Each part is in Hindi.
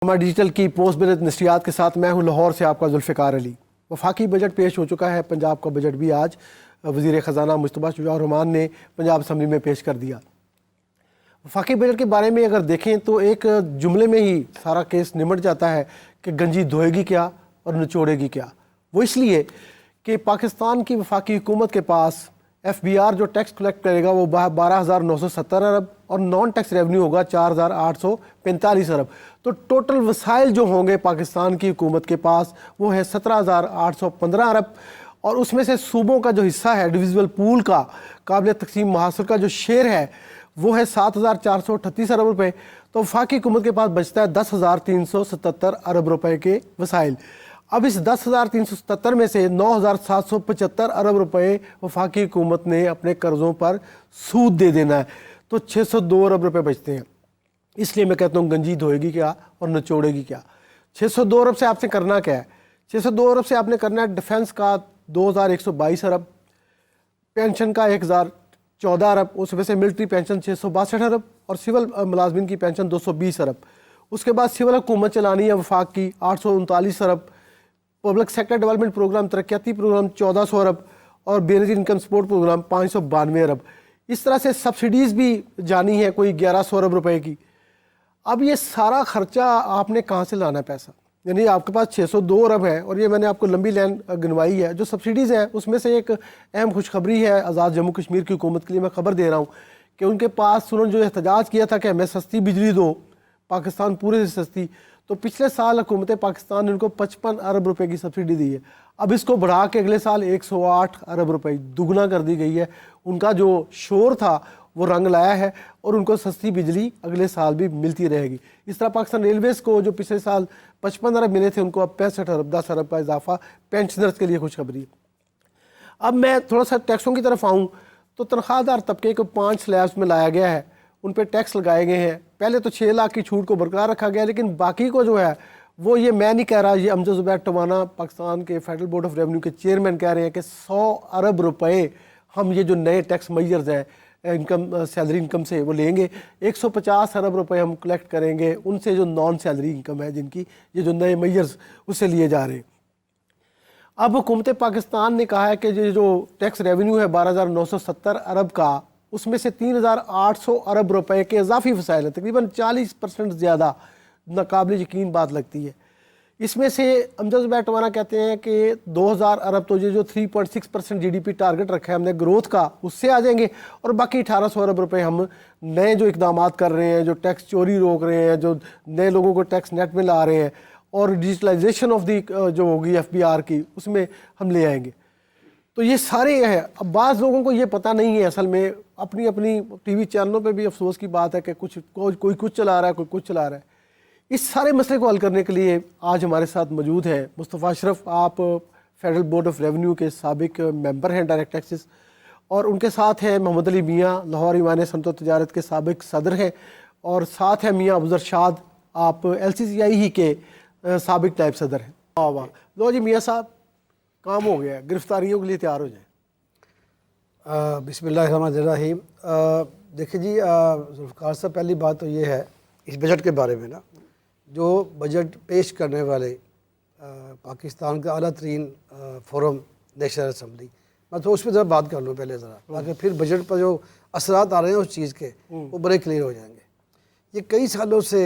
हमारे डिजिटल की पोस्ट बजट नशियात के साथ मैं हूं लाहौर से आपका जुल्फ़िकार अली। वफाकी बजट पेश हो चुका है। पंजाब का बजट भी आज वज़ीर ख़जाना मुस्तफ़ा शुजा रहमान ने पंजाब असम्बली में पेश कर दिया। वफाकी बजट के बारे में अगर देखें तो एक जुमले में ही सारा केस निमट जाता है कि गंजी धोएगी क्या और निचोड़ेगी क्या। वो इसलिए कि पाकिस्तान की वफाकी हुकूमत के पास FBR जो टैक्स कलेक्ट करेगा वो 12,970 अरब और नॉन टैक्स रेवेन्यू होगा 4,845 अरब। तो टोटल वसाइल जो होंगे पाकिस्तान की हुकूमत के पास वो है 17,815 अरब। और उसमें से सूबों का जो हिस्सा है डिविजिबल पूल का काबिल तकसीम महासर का जो शेयर है वो है 7,438 अरब रुपये। तो वफाकी हुकूमत के पास बचता है 10,377 अरब रुपये के वसाइल। अब इस 10,377 में से 9,775 अरब रुपए वफाकी हुकूमत ने अपने कर्ज़ों पर सूद दे देना है, तो 602 अरब रुपए बचते हैं। इसलिए मैं कहता हूँ गंजी धोएगी क्या और निचोड़ेगी क्या। 602 अरब से आपसे करना क्या है? 602 अरब से आपने करना है डिफेंस का 2,122 अरब, पेंशन का 1,014 अरब, उसमें से मिलिट्री पेंशन 662 अरब और सिविल मुलाजमिन की पेंशन 220 अरब। उसके बाद सिविल हुकूमत चलानी है वफाक की 839 अरब, पब्लिक सेक्टर डेवलपमेंट प्रोग्राम तरक्याती प्रोग्राम 1400 अरब और बेनजीर इनकम सपोर्ट प्रोग्राम 592 अरब। इस तरह से सब्सिडीज़ भी जानी है कोई 1100 अरब रुपए की। अब ये सारा खर्चा आपने कहाँ से लाना है पैसा? यानी आपके पास 602 अरब है और ये मैंने आपको लंबी लाइन गिनवाई है। जो सब्सिडीज़ हैं उसमें से एक अहम खुशखबरी है आज़ाद जम्मू कश्मीर की हुकूमत के लिए। मैं खबर दे रहा हूँ कि उनके पास उन्होंने जो एहतजाज किया था कि हमें सस्ती बिजली दो, पाकिस्तान पूरे से सस्ती, तो पिछले साल हुकूमत पाकिस्तान ने उनको 55 अरब रुपए की सब्सिडी दी है। अब इसको बढ़ा के अगले साल 108 अरब रुपए दुगना कर दी गई है। उनका जो शोर था वो रंग लाया है और उनको सस्ती बिजली अगले साल भी मिलती रहेगी। इस तरह पाकिस्तान रेलवेज़ को जो पिछले साल 55 अरब मिले थे उनको अब 65 अरब 10 अरब का इजाफा पेंशनर्स के लिए खुशखबरी है। अब मैं थोड़ा सा टैक्सों की तरफ आऊँ तो तनख्वाहदार तबके को 5 स्लैब्स में लाया गया है, उन पर टैक्स लगाए गए हैं। पहले तो 6 लाख की छूट को बरकरार रखा गया, लेकिन बाकी को जो है वो ये मैं नहीं कह रहा, ये अमजद ज़ुबैर टवाना पाकिस्तान के फेडरल बोर्ड ऑफ रेवेन्यू के चेयरमैन कह रहे हैं कि 100 अरब रुपए हम ये जो नए टैक्स मेजर्स हैं इनकम सैलरी इनकम से वो लेंगे। 150 अरब रुपए हम कलेक्ट करेंगे उनसे जो नॉन सैलरी इनकम है जिनकी ये जो नए मेजर्स उससे लिए जा रहे हैं। अब हुकूमत पाकिस्तान ने कहा है कि ये जो टैक्स रेवेन्यू है 12,970 अरब का, उसमें से 3,800 अरब रुपए के इजाफी वसाइल है, तकरीबन 40% ज़्यादा नाकाबिल यकीन बात लगती है। इसमें से अमजद ज़ुबैर टवाना कहते हैं कि 2,000 अरब तो ये जो 3.6% GDP टारगेट रखा है हमने ग्रोथ का उससे आ जाएंगे और बाकी 1,800 अरब रुपए हम नए जो इकदाम कर रहे हैं, जो टैक्स चोरी रोक रहे हैं, जो नए लोगों को टैक्स नेट में ला रहे हैं और डिजिटलाइजेशन ऑफ दी जो होगी FBR की उसमें हम ले आएंगे। तो ये सारे हैं। अब बाज़ लोगों को ये पता नहीं है, असल में अपनी अपनी TV चैनलों पे भी अफसोस की बात है कि कोई कुछ चला रहा है, कोई कुछ चला रहा है। इस सारे मसले को हल करने के लिए आज हमारे साथ मौजूद है मुस्तफ़ा अशरफ। आप फेडरल बोर्ड ऑफ रेवेन्यू के साबिक मेंबर हैं डायरेक्ट टैक्सेस, और उनके साथ हैं मोहम्मद अली मियाँ, लाहौर ईवान सनअत व तिजारत के साबिक सदर हैं, और साथ हैं मियाँ अबू शाद, आप LCCI ही के साबिक नायब सदर हैं। वाह वाह, लो जी मियाँ साहब, काम हो गया, गिरफ्तारियों के लिए तैयार हो जाए। बिस्मिल्लाहिर्रहमानिर्रहीम। देखिए जी ज़ुल्फ़िकार साहब, पहली बात तो ये है इस बजट के बारे में ना, जो बजट पेश करने वाले पाकिस्तान का आला तरीन फोरम नेशनल असम्बली, मैं तो उस पर ज़रा बात कर लूँ पहले ज़रा, ताकि फिर बजट पर जो असरात आ रहे हैं उस चीज़ के वो बड़े क्लियर हो जाएंगे। ये कई सालों से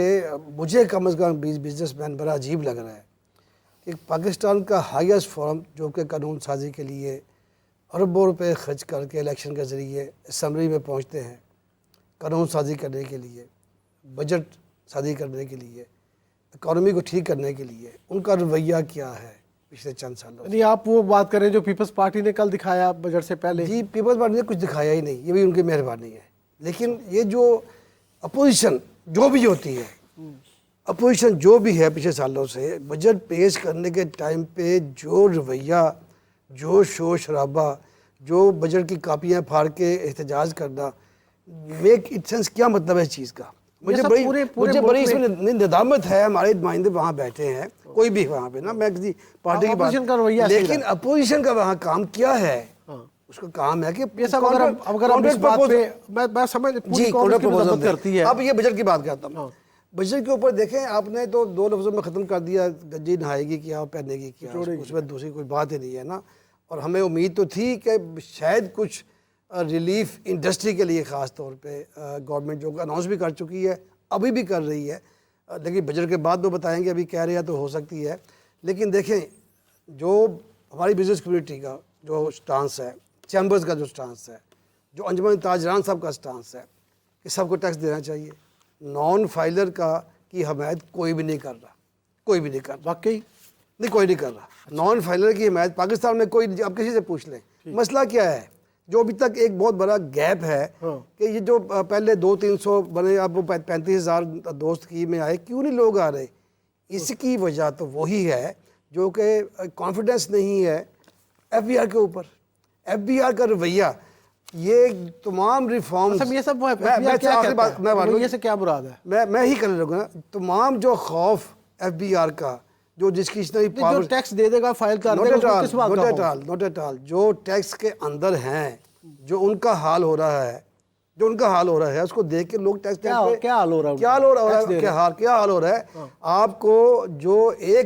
मुझे कम अज़ कम बिजनेसमैन बड़ा अजीब लग रहा है कि पाकिस्तान का हाईएस्ट फोरम जो कि कानून साजी के लिए अरबों रुपए खर्च करके इलेक्शन के ज़रिए असम्बली में पहुँचते हैं, कानून साजी करने के लिए, बजट साजी करने के लिए, इकॉनमी को ठीक करने के लिए, उनका रवैया क्या है पिछले चंद सालों से। आप वो बात करें जो पीपल्स पार्टी ने कल दिखाया बजट से पहले? जी, पीपल्स पार्टी ने कुछ दिखाया ही नहीं, ये भी उनकी मेहरबानी है। लेकिन ये जो अपोजिशन जो भी होती है, अपोजिशन जो भी है पिछले सालों से, बजट पेश करने के टाइम पे जो रवैया, जो शोर शराबा, जो बजट की कापियाँ फाड़ के एहतजाज करना, मेक इट सेंस, क्या मतलब है इस चीज़ का? मुझे बड़ी इसमें निदामत है। हमारे नुमाइंदे वहाँ बैठे हैं, कोई भी वहाँ पे ना, मैं किसी पार्टी की बात, लेकिन अपोजिशन का वहाँ काम क्या है? उसका काम है कि अगर जी, अब ये बजट की बात करता हूँ। बजट के ऊपर देखें, आपने तो 2 लफ्ज़ों में ख़त्म कर दिया, गंजी नहाएगी क्या, पहनेगी क्या, उसमें दूसरी कोई बात ही नहीं है ना। और हमें उम्मीद तो थी कि शायद कुछ रिलीफ इंडस्ट्री के लिए ख़ास तौर पे गवर्नमेंट जो अनाउंस भी कर चुकी है, अभी भी कर रही है, लेकिन बजट के बाद तो बताएंगे, अभी कह रहे हैं तो हो सकती है। लेकिन देखें, जो हमारी बिजनेस कम्युनिटी का जो स्टांस है, चैम्बर्स का जो स्टांस है, जो अंजुमन ताजरान साहब का स्टांस है कि सबको टैक्स देना चाहिए, नॉन फाइलर का की हमायत कोई भी नहीं कर रहा, कोई भी नहीं कर रहा, वाकई नहीं कोई नहीं कर रहा। नॉन फाइलर की हिमायत पाकिस्तान में कोई, आप किसी से पूछ लें, मसला क्या है? जो अभी तक एक बहुत बड़ा गैप है कि ये जो पहले 200-300 बने, अब वो 35,000 दोस्त की में आए, क्यों नहीं लोग आ रहे? इसकी वजह तो वही है जो कि कॉन्फिडेंस नहीं है FBR के ऊपर। FBR का रवैया, ये तमाम रिफॉर्म्स, सब ये सब वो है, मैं क्या आखिरी बात मैं मानूं, ये से क्या मुराद है? मैं ही करने लगूँ ना, तमाम जो खौफ FBR का, जो जिसकी इतनी जो टैक्स दे देगा, फाइल कर देगा, उसको किस बात का खौफ? नॉट एट ऑल, जो टैक्स के अंदर हैं, जो उनका हाल हो रहा है, जो उनका हाल हो रहा है, उसको देख के लोग टैक्स क्या हाल हो रहा है? क्या हाल हो रहा है? क्या हाल हो रहा है? आपको जो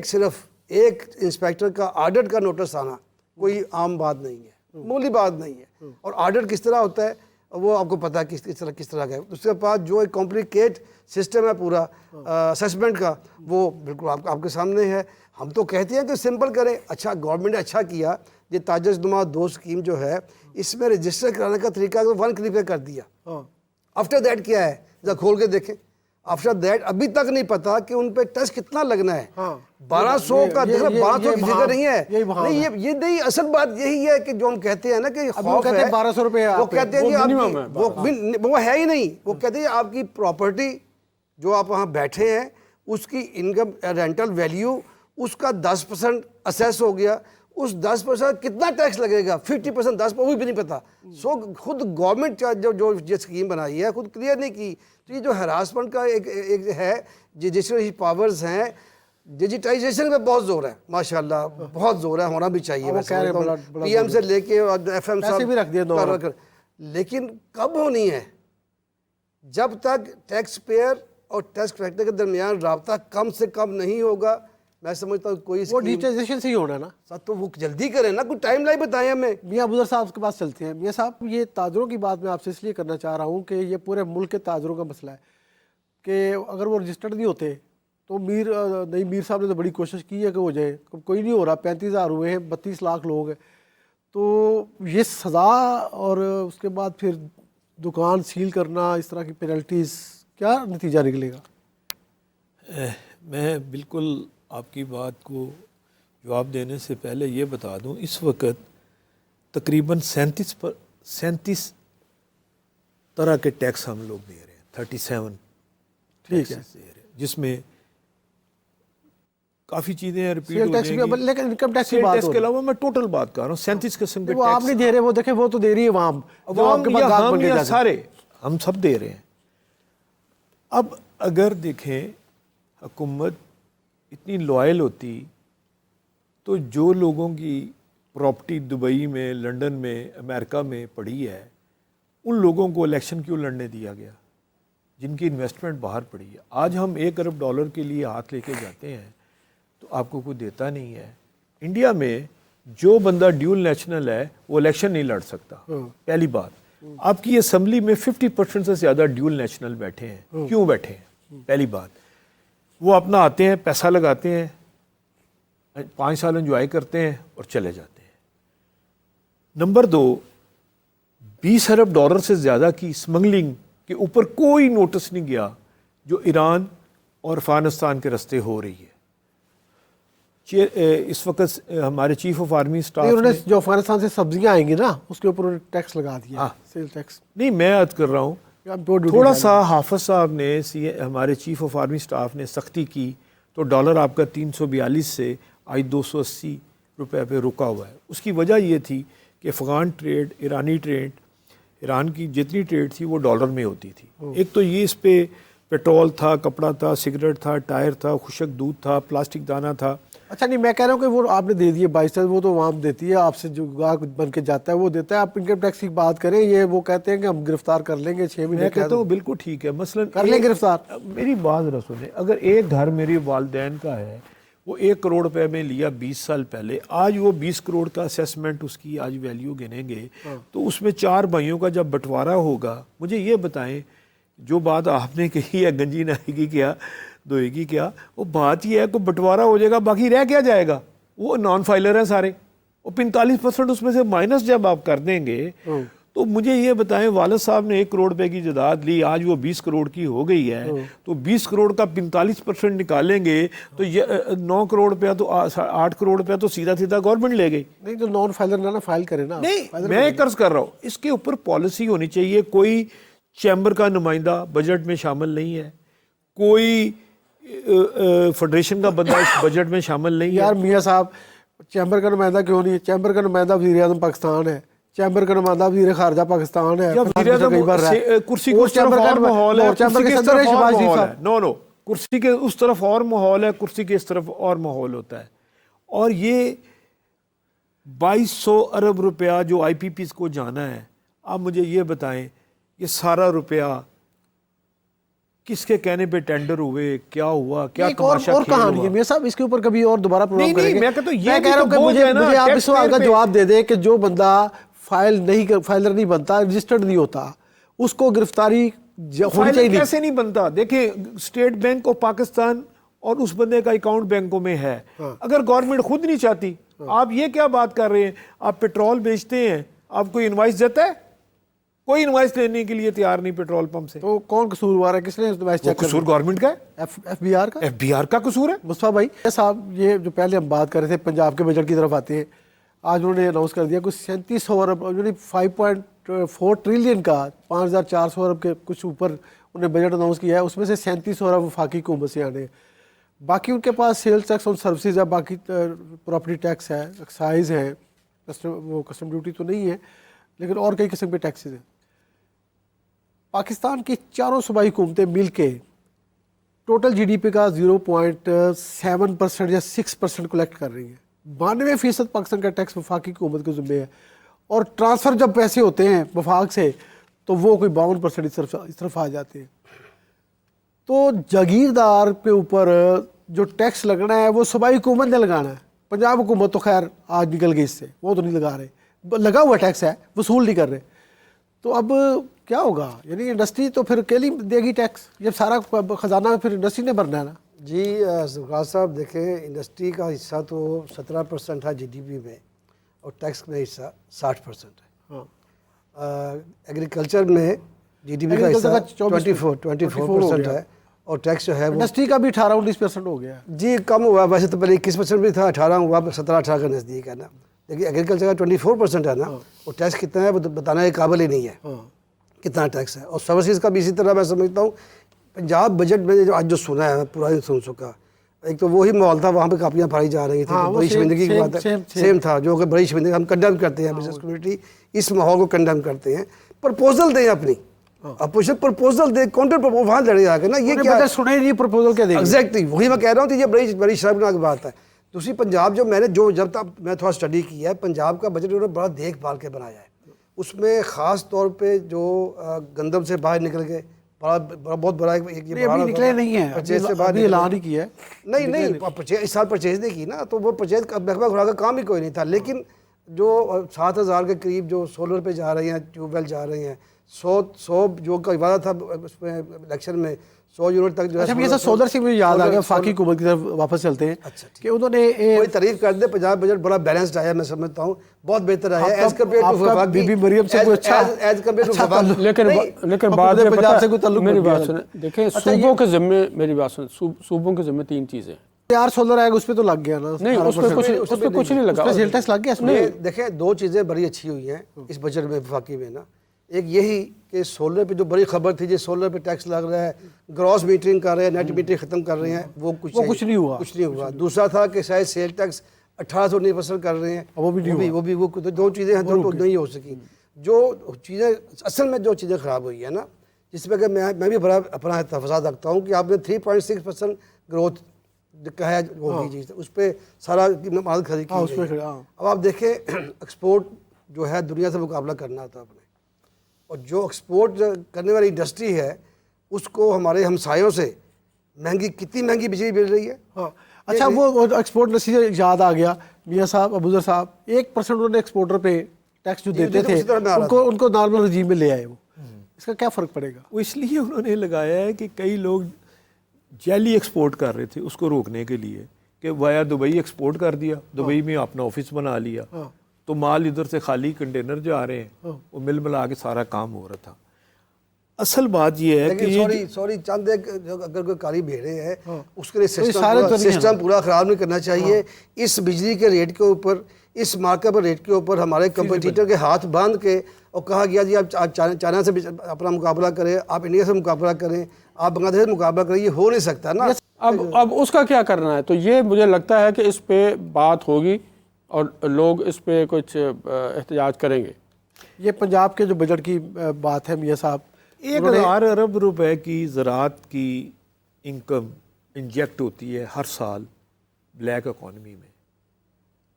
सिर्फ एक इंस्पेक्टर का ऑडिट का नोटिस आना कोई आम बात नहीं है, मामूली बात नहीं है। और ऑडिट किस तरह होता है वो आपको पता है किस तरह का है। उसके बाद जो एक कॉम्प्लिकेट सिस्टम है पूरा असेसमेंट का, वो बिल्कुल आपके सामने है। हम तो कहते हैं कि सिंपल करें। अच्छा, गवर्नमेंट ने अच्छा किया, ये ताजसनुमा 2 स्कीम जो है, इसमें रजिस्टर कराने का तरीका तो 1 क्लिक पे कर दिया। आफ्टर दैट क्या है, जरा खोल के देखें। आफ्टर दैट अभी तक नहीं पता कि उन पे टैक्स कितना लगना है। 1200 का, देखो 1200 की फिगर नहीं है, नहीं ये नहीं, असल बात यही है कि जो हम कहते हैं ना कि खौफ है 1200 रुपए, वो कहते हैं वो है ही नहीं। वो कहते हैं आपकी प्रॉपर्टी जो आप वहाँ बैठे हैं, उसकी इनकम रेंटल वैल्यू, उसका 10% असेस हो गया, उस 10% कितना टैक्स लगेगा, 50% 10%, वो भी नहीं पता। सो खुद गवर्नमेंट जो ये स्कीम बनाई है खुद क्लियर नहीं की। तो ये जो हरासमेंट का एक है, जिसमें पावर्स हैं, डिजिटाइजेशन पे बहुत जोर है, माशाल्लाह बहुत जोर है, होना भी चाहिए। PM से लेके FM साहब भी रख दिए, लेकिन कब होनी है? जब तक टैक्स पेयर और टैक्स कलेक्टर के दरमियान राब्ता कम से कम नहीं होगा, मैं समझता हूँ कोई वो डिजिटाइजेशन से ही होना ना। तो वो जल्दी करें ना, कुछ टाइम लाइन बताएं हमें। मियां अबूजर साहब के पास चलते हैं। मियां साहब, ये ताजरों की बात मैं आपसे इसलिए करना चाह रहा हूँ कि ये पूरे मुल्क के ताजरों का मसला है कि अगर वो रजिस्टर्ड नहीं होते तो मीर साहब ने तो बड़ी कोशिश की है कि हो जाए, कोई नहीं हो रहा। 35,000 हुए हैं, 32 लाख लोग हैं। तो ये सज़ा और उसके बाद फिर दुकान सील करना, इस तरह की पेनल्टीज़, क्या नतीजा निकलेगा? मैं बिल्कुल आपकी बात को जवाब देने से पहले ये बता दूं, इस वक्त तकरीबन 37 तरह के टैक्स हम लोग दे रहे हैं, 37 ठीक है दे रहे हैं, जिसमें काफ़ी चीज़ें रिपीट हो जाएंगी। लेकिन इनकम टैक्स की बात के अलावा मैं टोटल बात कर रहा हूँ, 37 किस्म के वो आप नहीं दे रहे, वो देखे वो तो दे रही है अवाम, सारे हम सब दे रहे हैं। अब अगर देखें हुकूमत इतनी लॉयल होती तो जो लोगों की प्रॉपर्टी दुबई में, लंदन में, अमेरिका में पड़ी है, उन लोगों को इलेक्शन क्यों लड़ने दिया गया जिनकी इन्वेस्टमेंट बाहर पड़ी है? आज हम $1 अरब के लिए हाथ लेके जाते हैं तो आपको कोई देता नहीं है। इंडिया में जो बंदा ड्यूल नेशनल है वो इलेक्शन नहीं लड़ सकता। पहली बात, आपकी असेंबली में 50% से ज़्यादा ड्यूल नेशनल बैठे हैं। क्यों बैठे हैं? पहली बात, वो अपना आते हैं, पैसा लगाते हैं, 5 साल एंजॉय करते हैं और चले जाते हैं। नंबर 2, $20 अरब से ज़्यादा की स्मगलिंग के ऊपर कोई नोटिस नहीं गया जो ईरान और अफगानिस्तान के रास्ते हो रही है। इस वक्त हमारे चीफ ऑफ आर्मी स्टाफ ने जो अफगानिस्तान से सब्जियां आएंगी ना, उसके ऊपर टैक्स लगा दिया, सेल टैक्स। नहीं, मैं अर्ज कर रहा हूँ, थोड़ा सा हाफिज साहब ने, हमारे चीफ ऑफ आर्मी स्टाफ ने सख्ती की तो डॉलर आपका 342 से आज 280 रुपए पे रुका हुआ है। उसकी वजह ये थी कि अफ़गान ट्रेड, ईरानी ट्रेड, ईरान की जितनी ट्रेड थी वो डॉलर में होती थी। एक तो ये, इस पे पेट्रोल था, कपड़ा था, सिगरेट था, टायर था, खुशक दूध था, प्लास्टिक दाना था, अच्छा नहीं, मैं कह रहा हूँ कि वो आपने दे दिए 22, वो तो वहाँ देती है, आपसे जो गाहक बन के जाता है वो देता है। आप इनकम टैक्स की बात करें, ये वो कहते हैं कि हम गिरफ्तार कर लेंगे 6 महीने। मैं कहता हूँ बिल्कुल ठीक है, मसलन कर लें गिरफ्तार। मेरी बात जरा सुने, अगर एक घर मेरे वालदैन का है, वो 1 करोड़ रुपए में लिया 20 साल पहले, आज वो 20 करोड़ का असेसमेंट उसकी आज वैल्यू गिनेंगे, तो उसमें 4 भाइयों का जब बंटवारा होगा, मुझे ये बताएं, जो बात आपने कही है गंजी नाएगी क्या धोएगी क्या, वो बात ये है कि बंटवारा हो जाएगा, बाकी रह क्या जाएगा? वो नॉन फाइलर हैं सारे, वो 45% उसमें से माइनस जब आप कर देंगे, तो मुझे ये बताएं, वालिद साहब ने 1 करोड़ रुपए की जायदाद ली, आज वो 20 करोड़ की हो गई है, तो 20 करोड़ का 45% निकालेंगे तो ये 9 करोड़ रुपया, तो 8 करोड़ रुपया तो सीधा सीधा गवर्नमेंट ले गई। नहीं तो नॉन फाइलर ना फाइल करे ना। नहीं, मैं कर्ज कर रहा हूँ, इसके ऊपर पॉलिसी होनी चाहिए। कोई चैम्बर का नुमाइंदा बजट में शामिल नहीं है, कोई फेडरेशन का बंदा इस बजट में शामिल नहीं है। यार मियाँ साहब, चैम्बर का नुमाइंदा क्यों नहीं है? चैम्बर का नुमाइंदा वज़ीर आज़म पाकिस्तान है, चैम्बर का नुमाइंदा वज़ीर ख़ारजा पाकिस्तान है। कुर्सी के उस तरफ और माहौल है, कुर्सी के इस तरफ और माहौल है। नो, कुर्सी के उस तरफ और माहौल है, कुर्सी के इस तरफ और माहौल होता है। और ये 2200 अरब रुपया जो IPPs को जाना है, आप मुझे ये बताएं, ये सारा रुपया किसके कहने पे टेंडर हुए, क्या हुआ, क्या तमाशा और कहानी है मियां साहब, इसके ऊपर कभी और दोबारा प्रोग्राम करेंगे। मैं कहता हूं मैं कह रहा हूं कि मुझे आप इस सवाल का जवाब दे दें कि जो बंदा फाइलर नहीं बनता, रजिस्टर्ड नहीं होता, उसको गिरफ्तारी होनी चाहिए। कैसे नहीं बनता? देखिए, स्टेट बैंक ऑफ पाकिस्तान और उस बंदे का अकाउंट बैंकों में है। अगर गवर्नमेंट खुद नहीं चाहती, आप ये क्या बात कर रहे हैं? आप पेट्रोल बेचते हैं, आपको इनवाइस देता है? कोई इनवाइस लेने के लिए तैयार नहीं पेट्रोल पंप से। तो कौन कसूरवार है? किसने इनवाइस चेक? कसूर गवर्नमेंट का है, FBR का कसूर है। मुस्तफा भाई साहब, ये जो पहले हम बात कर रहे थे पंजाब के बजट की तरफ आते हैं, आज उन्होंने अनाउंस कर दिया कुछ 3700 अरब, 5.4 ट्रिलियन का 5400 अरब के कुछ ऊपर उन्हें बजट अनाउंस किया है। उसमें से 3700 अरब वफाकी हुकूमत से आने, बाकी उनके पास सेल्स टैक्स और सर्विसेज है, बाकी प्रॉपर्टी टैक्स है, एक्साइज है, कस्टम ड्यूटी तो नहीं है, लेकिन और कई किस्म के टैक्सेस हैं। पाकिस्तान की चारों सूबाई हुकूमतें मिल के टोटल GDP का 0.7% या 6% कलेक्ट कर रही हैं। 92% पाकिस्तान का टैक्स वफाकी हुकूमत के ज़िम्मे है, और ट्रांसफ़र जब पैसे होते हैं वफाक से तो वो कोई 52% इस तरफ आ जाते हैं। तो जागीरदार के ऊपर जो टैक्स लगना है वो सूबाई हुकूमत ने लगाना है। पंजाब हुकूमत तो खैर आज निकल गई इससे, वो तो नहीं लगा रहे, लगा हुआ टैक्स है, वसूल नहीं कर रहे। तो अब क्या होगा? यानी इंडस्ट्री तो फिर अकेली देगी टैक्स, जब सारा खजाना फिर इंडस्ट्री ने भरना है ना। जी ज़ुल्फ़िकार साहब, देखें, इंडस्ट्री का हिस्सा तो 17% है GDP में, और टैक्स में हिस्सा 60% है। हाँ, एग्रीकल्चर में GDP का हिस्सा 24% है, और टैक्स जो है इंडस्ट्री का भी 18-19% हो गया जी, कम हुआ। वैसे तो पहले 21% भी था, 18 हुआ, 17-18 का नज़दीक है ना। लेकिन एग्रीकल्चर का 24% है ना, और टैक्स कितना है वो तो बताने के काबिल ही नहीं है कितना टैक्स है। और सर्विसेज का भी इसी तरह मैं समझता हूँ। पंजाब बजट में जो आज जो सुना है, पूरा नहीं सुन सका। एक तो वही माहौल था, वहाँ पे कापियाँ फाड़ी जा रही थी, बड़ी शर्मिंदगी की बात है, सेम था, जो कि बड़ी शर्मिंदगी हम कंडेम करते हैं, बिजनेस कम्युनिटी इस माहौल को कंडेम करते हैं। प्रपोजल दें अपनी, अपोजिशन प्रपोजल दे, काउंटर प्रपोजल वहाँ लड़े जाके ना, ये क्या सुने नहीं, प्रपोजल क्या देंगे? एग्जैक्टली वही मैं कह रहा हूँ, तो ये बड़ी शर्मनाक बात है। दूसरी, पंजाब जब तक मैं थोड़ा स्टडी किया है, पंजाब का बजट उन्होंने बड़ा देखभाल के बनाया है। उसमें ख़ास तौर पे जो गंदम से बाहर निकल के बहुत बड़ा एक निकले नहीं है, परचेज से बाहर ऐलान ही किया है। नहीं, इस साल परचेज नहीं की ना, तो वो परचेज महकमा खुरा का काम ही कोई नहीं था। लेकिन जो 7000 के करीब जो सोलर पे जा रहे हैं, ट्यूबवेल जा रहे हैं, 100 जो का वादा था उसमें इलेक्शन में 100 यूनिट तक जो है। अच्छा, ये सोलर से मुझे याद आ गया, वफाकी हुकूमत की तरफ वापस चलते हैं। अच्छा, कि उन्होंने कोई तारीफ कर दे, पंजाब बजट बड़ा बैलेंस्ड आया, मैं समझता हूँ बहुत बेहतर आया एज कम्पेयर टू वफाकी। बीबी मरियम से कोई अच्छा एज कम्पेयर टू वफाकी। लेकिन बात में पंजाब से कोई ताल्लुक, मेरी बात सुने, देखें, सूबों के जिम्मे, मेरी बात सुने, सूबों के जिम्मे 3 चीज़ें। यार सोलर आएगा, उस पर तो लग गया ना। नहीं, उस पर कुछ नहीं लगा, सेल टैक्स लग गया इसमें। देखें, 2 चीज़ें बड़ी अच्छी हुई हैं इस बजट में वफाकी में ना। एक यही कि सोलर पे जो बड़ी खबर थी, जो सोलर पे टैक्स लग रहा है, ग्रॉस मीटरिंग कर रहे हैं, नेट मीटरिंग ख़त्म कर रहे हैं, वो कुछ नहीं हुआ। दूसरा था कि शायद सेल टैक्स 18-19% कर रहे हैं, वो भी 2 चीज़ें हैं जो नहीं हो सकी। जो चीज़ें असल में जो चीज़ें ख़राब हुई है ना, जिसमें कि मैं भी बड़ा अपना तफसाद रखता हूँ कि आपने 3.6% ग्रोथ जो कहा होगी चीज़ उस पर सारा माल खरीद की उस पे गई। हाँ। अब आप देखें एक्सपोर्ट जो है दुनिया से मुकाबला करना था आपने, और जो एक्सपोर्ट करने वाली इंडस्ट्री है उसको हमारे हमसायों से महंगी, कितनी महंगी बिजली मिल रही है। हाँ अच्छा, वो एक्सपोर्ट इंडस्ट्री से याद आ गया, मियाँ साहब अबूजर साहब 1% उन्होंने एक्सपोर्टर पे टैक्स जो देते थे उनको नॉर्मल रजीम में ले आए। वो इसका क्या फ़र्क पड़ेगा? वो इसलिए उन्होंने लगाया है कि कई लोग जाली एक्सपोर्ट कर रहे थे, उसको रोकने के लिए कि वाया दुबई एक्सपोर्ट कर दिया, दुबई में अपना ऑफिस बना लिया, तो माल इधर से खाली कंटेनर जो आ रहे हैं वो मिल मिला के सारा काम हो रहा था। असल बात ये है कि सॉरी चंद एक अगर कोई कारी भेड़े हैं उसके लिए सिस्टम पूरा ख़राब नहीं करना चाहिए। इस बिजली के रेट के ऊपर, इस मार्केट पर रेट के ऊपर हमारे कंपटीटर के हाथ बांध के और कहा गया जी आप चाइना से अपना मुकाबला करें, आप इंडिया से मुकाबला करें, आप बांग्लादेश से मुकाबला करें, ये हो नहीं सकता ना। अब उसका क्या करना है? तो ये मुझे लगता है कि इस पे बात होगी और लोग इस पे कुछ एहतजाज करेंगे। ये पंजाब के जो बजट की बात है मियाँ साहब, 1000 अरब रुपए की ज़राअत की इनकम इंजेक्ट होती है हर साल ब्लैक इकॉनमी में।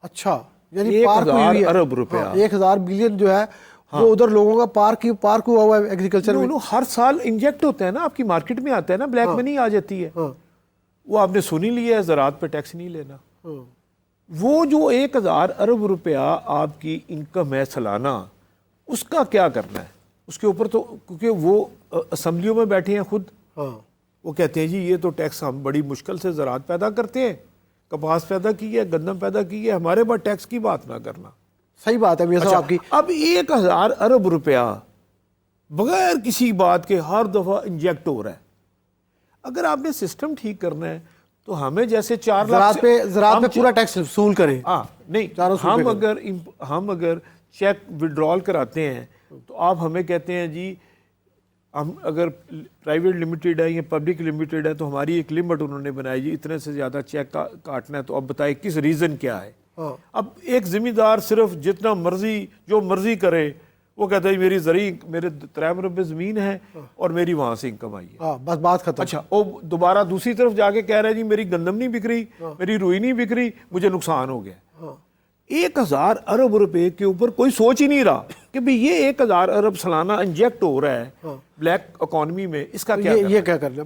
अच्छा, यानी 1000 अरब रुपया, 1000 बिलियन जो है वो उधर लोगों का पार्क हुआ हुआ है एग्रीकल्चर में। हर साल इंजेक्ट होता है ना, आपकी मार्केट में आता है ना, ब्लैक मनी आ जाती है। वो आपने सुनी लिया है, ज़राअत पे टैक्स नहीं लेना। वो जो 1000 अरब रुपया आपकी इनकम है सालाना, उसका क्या करना है? उसके ऊपर तो क्योंकि वो असम्बलियों में बैठे हैं खुद, वो कहते हैं जी ये तो टैक्स हम बड़ी मुश्किल से ज़राअत पैदा करते हैं, कपास पैदा की है, गंदम पैदा की है, हमारे पास टैक्स की बात ना करना। सही बात है मियाँ साहब आपकी। अब 1000 अरब रुपया बगैर किसी बात के हर दफ़ा इंजेक्ट हो रहा है। अगर आपने सिस्टम ठीक करना है तो हमें जैसे 4 लाख ज़राअत पे पूरा टैक्स वसूल करें। नहीं, हम अगर चेक विड्रॉल कराते हैं तो आप हमें कहते हैं जी हम अगर प्राइवेट लिमिटेड है या पब्लिक लिमिटेड है तो हमारी एक लिमिट उन्होंने बनाई जी, इतने से ज़्यादा चेक काटना है, तो अब बताइए किस रीज़न क्या है। अब एक ज़मींदार सिर्फ जितना मर्जी जो मर्जी करे, वो कहता है मेरी मेरे 3 मरबे ज़मीन है और मेरी वहाँ से इनकम आई है, बस बात खत्म। अच्छा, वो दोबारा दूसरी तरफ जाके कह रहा है जी मेरी गंदम नहीं बिक रही, मेरी रुई नहीं बिक रही, मुझे नुकसान हो गया। 1000 अरब रुपए के ऊपर कोई सोच ही नहीं रहा कि भाई ये 1000 अरब सालाना इंजेक्ट हो रहा है ब्लैक इकॉनमी में, इसका क्या ये क्या करना।